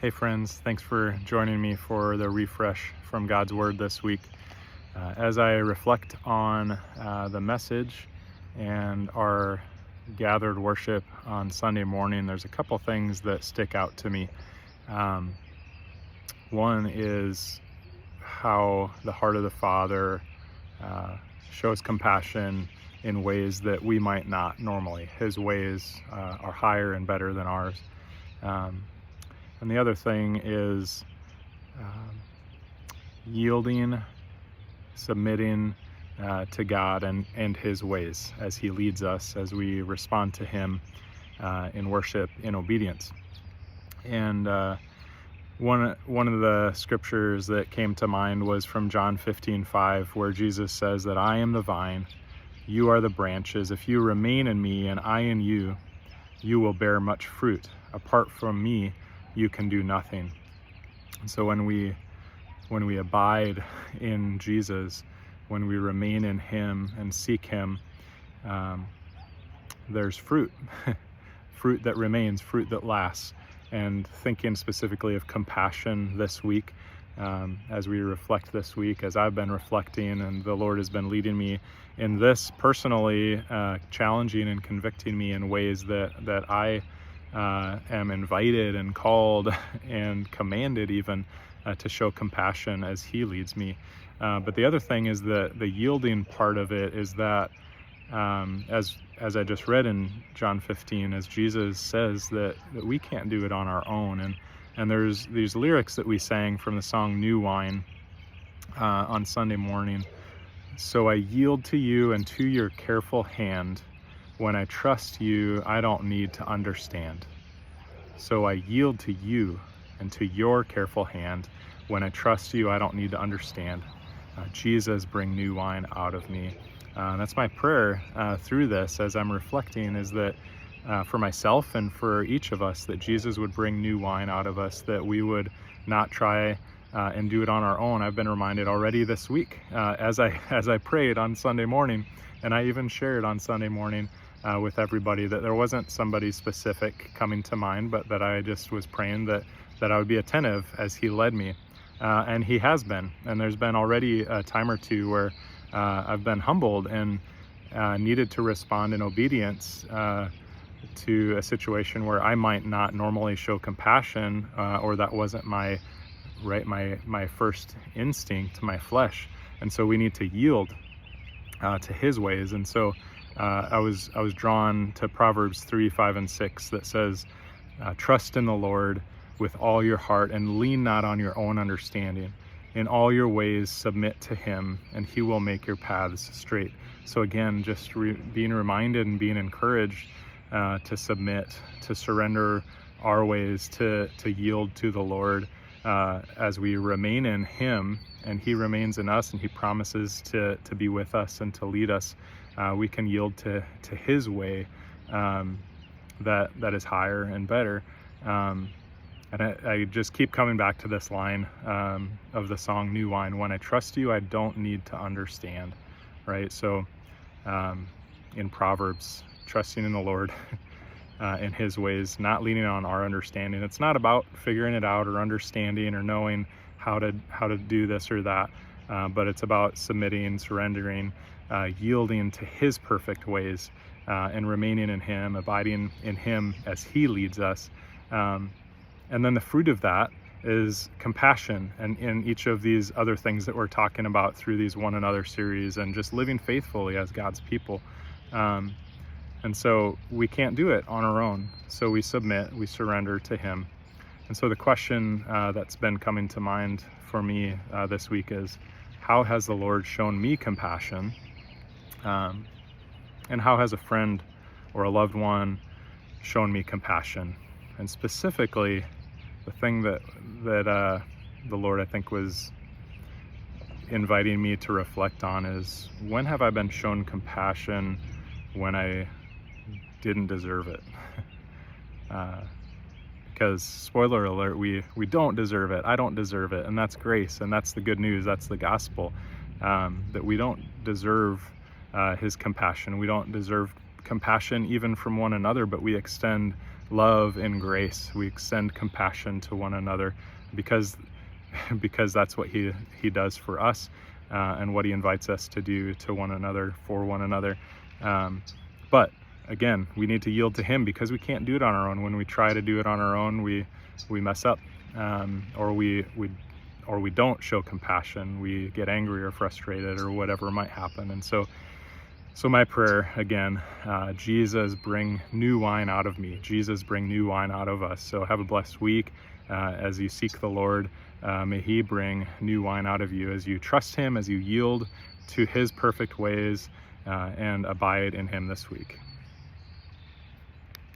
Hey friends, thanks for joining me for the refresh from God's Word this week. As I reflect on the message and our gathered worship on Sunday morning, there's a couple things that stick out to me. Um, One is how the heart of the Father shows compassion in ways that we might not normally. His ways are higher and better than ours. Um, and the other thing is um, yielding, submitting to God and His ways as He leads us, as we respond to Him in worship, in obedience. And one of the scriptures that came to mind was from John 15:5, where Jesus says that I am the vine, you are the branches. If you remain in me and I in you, you will bear much fruit. Apart from me, you can do nothing. And so when we abide in Jesus, when we remain in Him and seek Him, there's fruit, fruit that remains, fruit that lasts. And thinking specifically of compassion this week, as we reflect this week, as I've been reflecting, and the Lord has been leading me in this personally, challenging and convicting me in ways that I am invited and called and commanded even to show compassion as He leads me. But the other thing is the yielding part of it is that as I just read in John 15, as Jesus says that we can't do it on our own. And there's these lyrics that we sang from the song New Wine on Sunday morning. So I yield to you and to your careful hand. When I trust you, I don't need to understand. So I yield to you and to your careful hand. When I trust you, I don't need to understand. Jesus, bring new wine out of me. That's my prayer through this as I'm reflecting, is that for myself and for each of us, that Jesus would bring new wine out of us, that we would not try and do it on our own. I've been reminded already this week as I prayed on Sunday morning, and I even shared on Sunday morning with everybody, that there wasn't somebody specific coming to mind, but that I just was praying that I would be attentive as He led me. And He has been. And there's been already a time or two where I've been humbled and needed to respond in obedience to a situation where I might not normally show compassion, or that wasn't my first instinct, my flesh. And so we need to yield to His ways. And so I was drawn to Proverbs 3, 5, and 6 that says, trust in the Lord with all your heart and lean not on your own understanding. In all your ways submit to Him, and He will make your paths straight. So again, just being reminded and being encouraged to submit, to surrender our ways, to yield to the Lord as we remain in Him, and He remains in us, and He promises to be with us and to lead us. We can yield to His way that is higher and better. And I just keep coming back to this line of the song New Wine. When I trust you, I don't need to understand, right? So in Proverbs, trusting in the Lord in His ways, not leaning on our understanding. It's not about figuring it out or understanding or knowing how to do this or that, but it's about submitting, surrendering, yielding to His perfect ways, and remaining in Him, abiding in Him as He leads us. And then the fruit of that is compassion, and in each of these other things that we're talking about through these One Another series, and just living faithfully as God's people. And so we can't do it on our own. So we submit, we surrender to Him. And so the question that's been coming to mind for me this week is, how has the Lord shown me compassion? And how has a friend or a loved one shown me compassion? And specifically, the thing that the Lord, I think, was inviting me to reflect on is, when have I been shown compassion when I didn't deserve it? Because spoiler alert, we don't deserve it. I don't deserve it, and that's grace, and that's the good news. That's the gospel, that we don't deserve His compassion. We don't deserve compassion even from one another, but we extend love and grace. We extend compassion to one another because that's what he does for us, and what he invites us to do to one another, for one another. But again, we need to yield to him because we can't do it on our own. When we try to do it on our own, we mess up, or we don't show compassion. We get angry or frustrated or whatever might happen. And so my prayer again, Jesus, bring new wine out of me. Jesus, bring new wine out of us. So have a blessed week as you seek the Lord. May he bring new wine out of you as you trust him, as you yield to his perfect ways, and abide in him this week.